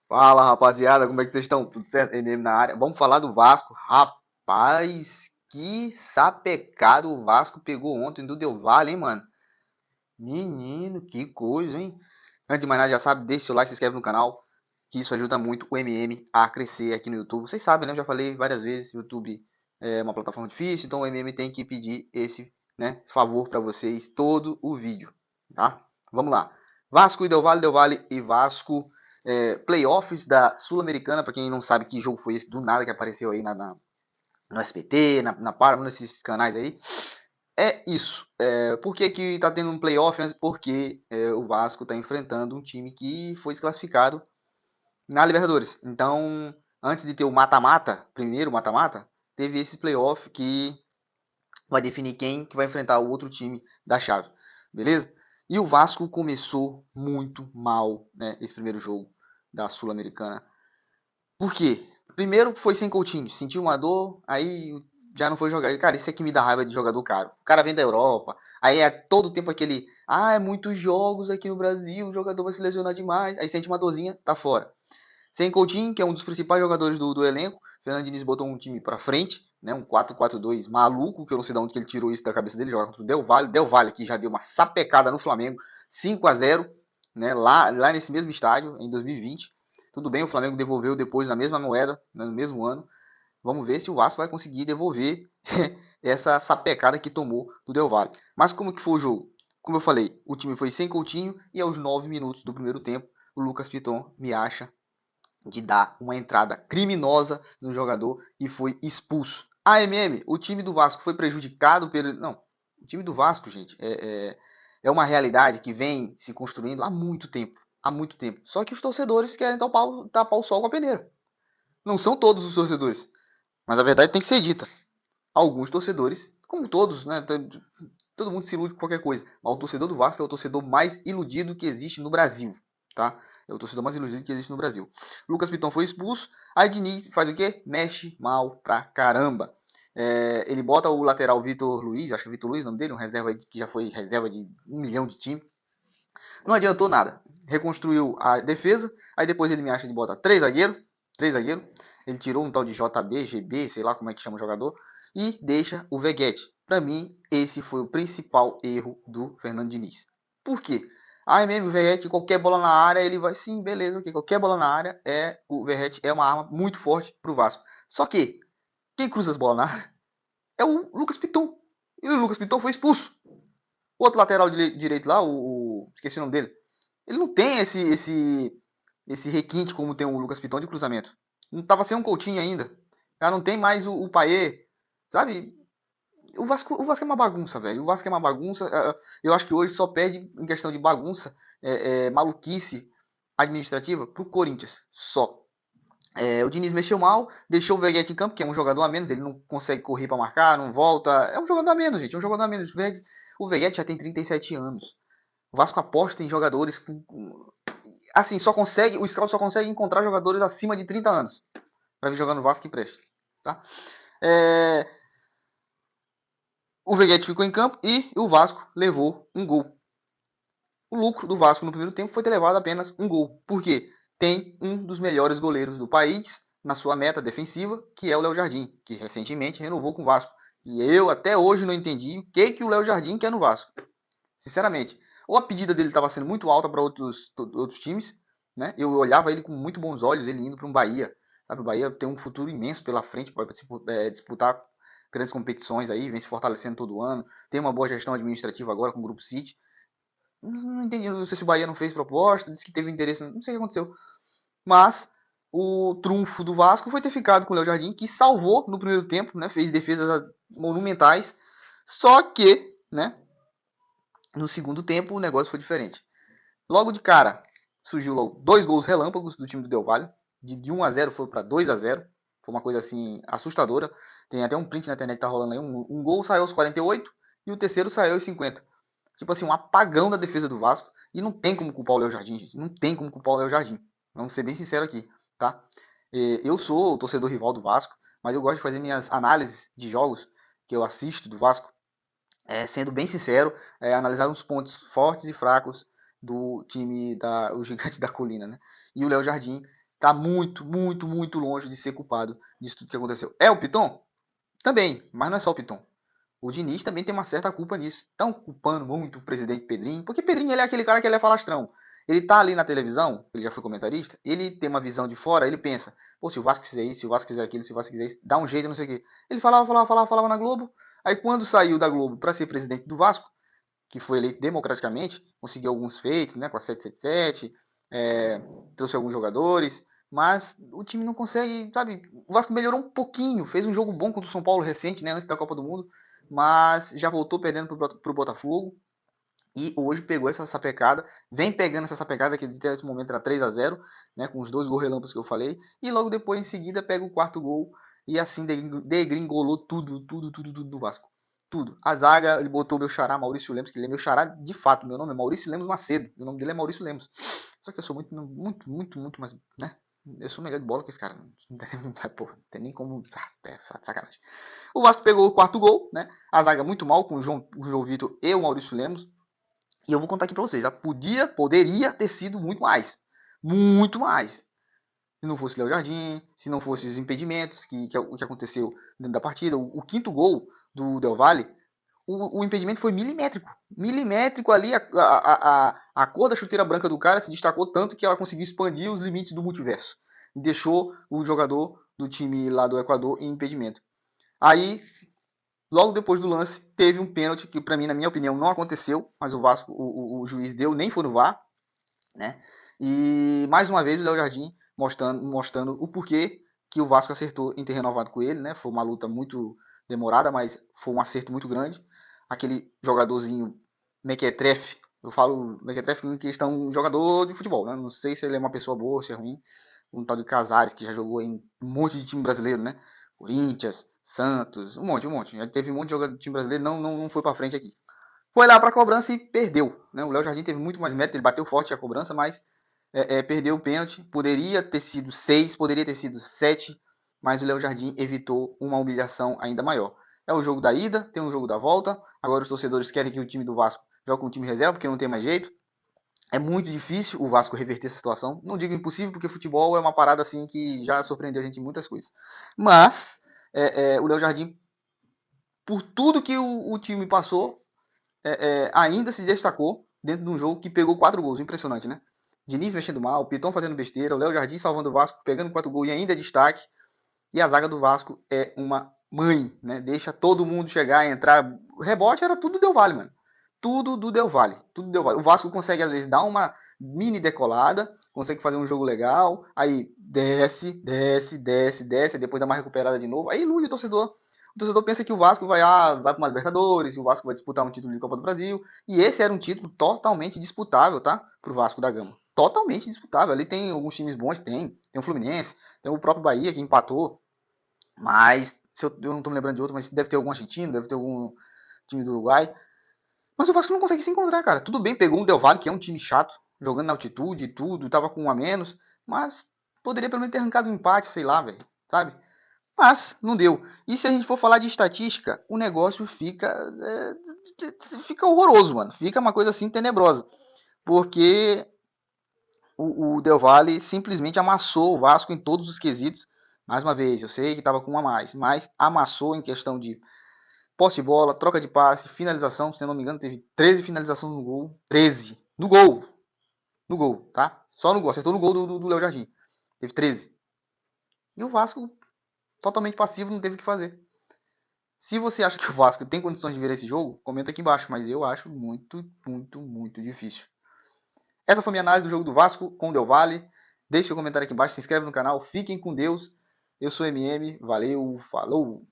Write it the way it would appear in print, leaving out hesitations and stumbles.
Fala, rapaziada, como é que vocês estão? Tudo certo? MM na área. Vamos falar do Vasco. Rapaz, que sapecado o Vasco pegou ontem do Del Valle, hein, mano? Menino, que coisa, hein? Antes de mais nada, já sabe, deixa o seu like, se inscreve no canal, que isso ajuda muito o MM a crescer aqui no YouTube. Vocês sabem, né? Eu já falei várias vezes, o YouTube é uma plataforma difícil, então o MM tem que pedir esse, né, favor para vocês todo o vídeo, tá? Vamos lá. Vasco e Del Valle e Vasco, playoffs da Sul-Americana, para quem não sabe que jogo foi esse do nada que apareceu aí no SBT, na Paramount, nesses canais aí. É isso. Por que que tá tendo um playoff? Porque o Vasco está enfrentando um time que foi desclassificado na Libertadores. Então, antes de ter o mata-mata, primeiro mata-mata, teve esse playoff que vai definir quem que vai enfrentar o outro time da chave. Beleza? E o Vasco começou muito mal, né, esse primeiro jogo da Sul-Americana. Por quê? Primeiro foi sem Coutinho, sentiu uma dor, aí já não foi jogar. Cara, isso é que me dá raiva de jogador caro. O cara vem da Europa, aí é todo tempo aquele, é muitos jogos aqui no Brasil, o jogador vai se lesionar demais, aí sente uma dorzinha, tá fora. Sem Coutinho, que é um dos principais jogadores do elenco, Fernando Diniz botou um time pra frente, né, um 4-4-2 maluco, que eu não sei de onde que ele tirou isso da cabeça dele, jogar contra o Del Valle, que já deu uma sapecada no Flamengo, 5-0, né, lá nesse mesmo estádio, em 2020. Tudo bem, o Flamengo devolveu depois na mesma moeda, né, no mesmo ano. Vamos ver se o Vasco vai conseguir devolver essa sapecada que tomou do Del Valle. Mas como que foi o jogo? Como eu falei, o time foi sem Coutinho e aos 9 minutos do primeiro tempo, o Lucas Piton me acha de dar uma entrada criminosa no jogador e foi expulso. O time do Vasco foi prejudicado pelo. Não, o time do Vasco, gente, é uma realidade que vem se construindo há muito tempo. Há muito tempo. Só que os torcedores querem tapar o sol com a peneira. Não são todos os torcedores. Mas a verdade tem que ser dita. Alguns torcedores, como todos, né? Todo mundo se ilude com qualquer coisa. Mas o torcedor do Vasco é o torcedor mais iludido que existe no Brasil, tá? É o torcedor mais iludido que existe no Brasil. Lucas Piton foi expulso. Aí Diniz faz o quê? Mexe mal pra caramba. Ele bota o lateral Vitor Luiz, acho que é Vitor Luiz o nome dele, um reserva que já foi reserva de 1 milhão de time. Não adiantou nada. Reconstruiu a defesa. Aí depois ele me acha de botar três zagueiros. Três zagueiros. Ele tirou um tal de JB, GB, sei lá como é que chama o jogador. E deixa o Veguete. Para mim, esse foi o principal erro do Fernando Diniz. Por quê? Aí mesmo o Verratti, qualquer bola na área, ele vai. Sim, beleza, ok. Qualquer bola na área, o Verratti é uma arma muito forte pro Vasco. Só que, quem cruza as bolas na área é o Lucas Piton. E o Lucas Piton foi expulso. O outro lateral direito lá, esqueci o nome dele, ele não tem esse requinte como tem o Lucas Piton de cruzamento. Não tava sem um Coutinho ainda. Já não tem mais o Payet. Sabe? O Vasco é uma bagunça, velho. O Vasco é uma bagunça. Eu acho que hoje só perde em questão de bagunça, maluquice administrativa pro Corinthians. Só. O Diniz mexeu mal, deixou o Veguete em campo, que é um jogador a menos, ele não consegue correr para marcar, não volta. É um jogador a menos, gente. É um jogador a menos. O Veguete já tem 37 anos. O Vasco aposta em jogadores assim, o scout só consegue encontrar jogadores acima de 30 anos para vir jogar no Vasco que preste, tá? É, o Veguete ficou em campo e o Vasco levou um gol. O lucro do Vasco no primeiro tempo foi ter levado apenas um gol. Por quê? Tem um dos melhores goleiros do país na sua meta defensiva, que é o Léo Jardim, que recentemente renovou com o Vasco. E eu até hoje não entendi o que o Léo Jardim quer no Vasco. Sinceramente. Ou a pedida dele estava sendo muito alta para outros times, né? Eu olhava ele com muito bons olhos, ele indo para um Bahia. Sabe? O Bahia tem um futuro imenso pela frente para disputar grandes competições aí, vem se fortalecendo todo ano. Tem uma boa gestão administrativa agora com o Grupo City. Não entendi, não sei se o Bahia não fez proposta, disse que teve interesse, não sei o que aconteceu. Mas o trunfo do Vasco foi ter ficado com o Léo Jardim, que salvou no primeiro tempo, né? Fez defesas monumentais. Só que, né? No segundo tempo o negócio foi diferente. Logo de cara, surgiu logo dois gols relâmpagos do time do Del Valle. De 1-0 foi para 2-0. Foi uma coisa assim assustadora. Tem até um print na internet que tá rolando aí. Um gol saiu aos 48 e o terceiro saiu aos 50. Tipo assim, um apagão da defesa do Vasco. E não tem como culpar o Léo Jardim, gente. Não tem como culpar o Léo Jardim. Vamos ser bem sinceros aqui, tá? Eu sou o torcedor rival do Vasco, mas eu gosto de fazer minhas análises de jogos que eu assisto do Vasco, sendo bem sincero, analisar os pontos fortes e fracos do time o Gigante da Colina, né? E o Léo Jardim Tá muito, muito, muito longe de ser culpado disso tudo que aconteceu. É o Piton? Também, mas não é só o Piton. O Diniz também tem uma certa culpa nisso. Estão culpando muito o presidente Pedrinho, porque Pedrinho ele é aquele cara que ele é falastrão. Ele tá ali na televisão, ele já foi comentarista, ele tem uma visão de fora, ele pensa, pô, se o Vasco fizer isso, se o Vasco fizer aquilo, se o Vasco fizer isso, dá um jeito, não sei o quê. Ele falava na Globo, aí quando saiu da Globo para ser presidente do Vasco, que foi eleito democraticamente, conseguiu alguns feitos, né, com a 777, trouxe alguns jogadores, mas o time não consegue, sabe? O Vasco melhorou um pouquinho, fez um jogo bom contra o São Paulo recente, né, antes da Copa do Mundo, mas já voltou perdendo pro Botafogo e hoje pegou essa sapecada, vem pegando essa sapecada que até esse momento era 3-0, né, com os dois gols relâmpagos que eu falei, e logo depois em seguida pega o quarto gol e assim degringolou tudo do Vasco. Tudo. A zaga, ele botou meu xará Maurício Lemos, que ele é meu xará de fato, meu nome é Maurício Lemos Macedo, o nome dele é Maurício Lemos. Só que eu sou muito mais, né? Eu sou melhor de bola que esse cara. Pô, não tem nem como. É sacanagem. O Vasco pegou o quarto gol, né? A zaga muito mal com o João Vitor e o Maurício Lemos. E eu vou contar aqui pra vocês. Poderia ter sido muito mais. Muito mais. Se não fosse Léo Jardim, se não fosse os impedimentos que aconteceu dentro da partida. O quinto gol do Del Valle, o impedimento foi milimétrico. Milimétrico ali, a cor da chuteira branca do cara se destacou tanto que ela conseguiu expandir os limites do multiverso. E deixou o jogador do time lá do Equador em impedimento. Aí, logo depois do lance, teve um pênalti que, para mim, na minha opinião, não aconteceu, mas o Vasco, o juiz deu, nem foi no VAR, né? E mais uma vez o Léo Jardim mostrando o porquê que o Vasco acertou em ter renovado com ele, né? Foi uma luta muito demorada, mas foi um acerto muito grande. Aquele jogadorzinho Mequetrefe, eu falo Mequetrefe em questão jogador de futebol, né? Não sei se ele é uma pessoa boa, se é ruim. Um tal de Casares, que já jogou em um monte de time brasileiro, né? Corinthians, Santos, um monte. Já teve um monte de jogador de time brasileiro, não foi para frente aqui. Foi lá para a cobrança e perdeu. Né? O Léo Jardim teve muito mais mérito, ele bateu forte a cobrança, mas perdeu o pênalti. Poderia ter sido 6, poderia ter sido 7, mas o Léo Jardim evitou uma humilhação ainda maior. É o jogo da ida, tem o jogo da volta. Agora os torcedores querem que o time do Vasco jogue com o time reserva, porque não tem mais jeito. É muito difícil o Vasco reverter essa situação. Não digo impossível, porque futebol é uma parada assim que já surpreendeu a gente em muitas coisas. Mas o Léo Jardim, por tudo que o time passou, ainda se destacou dentro de um jogo que pegou 4 gols. Impressionante, né? Diniz mexendo mal, o Piton fazendo besteira, o Léo Jardim salvando o Vasco, pegando 4 gols e ainda é destaque. E a zaga do Vasco é uma mãe, né? Deixa todo mundo chegar, entrar. O rebote era tudo do Del Valle, mano. Tudo do Del Valle. Tudo do Del Valle. O Vasco consegue, às vezes, dar uma mini decolada, consegue fazer um jogo legal, aí desce, depois dá uma recuperada de novo, aí ilude o torcedor. O torcedor pensa que o Vasco vai para uma Libertadores, o Vasco vai disputar um título de Copa do Brasil, e esse era um título totalmente disputável, tá? Pro Vasco da Gama. Totalmente disputável. Ali tem alguns times bons, tem o Fluminense, tem o próprio Bahia que empatou, mas eu não tô me lembrando de outro, mas deve ter algum argentino, deve ter algum time do Uruguai. Mas o Vasco não consegue se encontrar, cara. Tudo bem, pegou um Del Valle, que é um time chato, jogando na altitude e tudo, tava com um a menos, mas poderia pelo menos ter arrancado um empate, sei lá, velho, sabe? Mas não deu. E se a gente for falar de estatística, o negócio fica horroroso, mano. Fica uma coisa assim tenebrosa. Porque o Del Valle simplesmente amassou o Vasco em todos os quesitos. Mais uma vez, eu sei que estava com um a mais, mas amassou em questão de posse de bola, troca de passe, finalização. Se eu não me engano, teve 13 finalizações no gol. 13. No gol. No gol, tá? Só no gol. Acertou no gol do Léo Jardim. Teve 13. E o Vasco, totalmente passivo, não teve o que fazer. Se você acha que o Vasco tem condições de ver esse jogo, comenta aqui embaixo. Mas eu acho muito difícil. Essa foi a minha análise do jogo do Vasco com o Del Valle. Deixe seu comentário aqui embaixo, se inscreve no canal. Fiquem com Deus. Eu sou MM. Valeu, falou!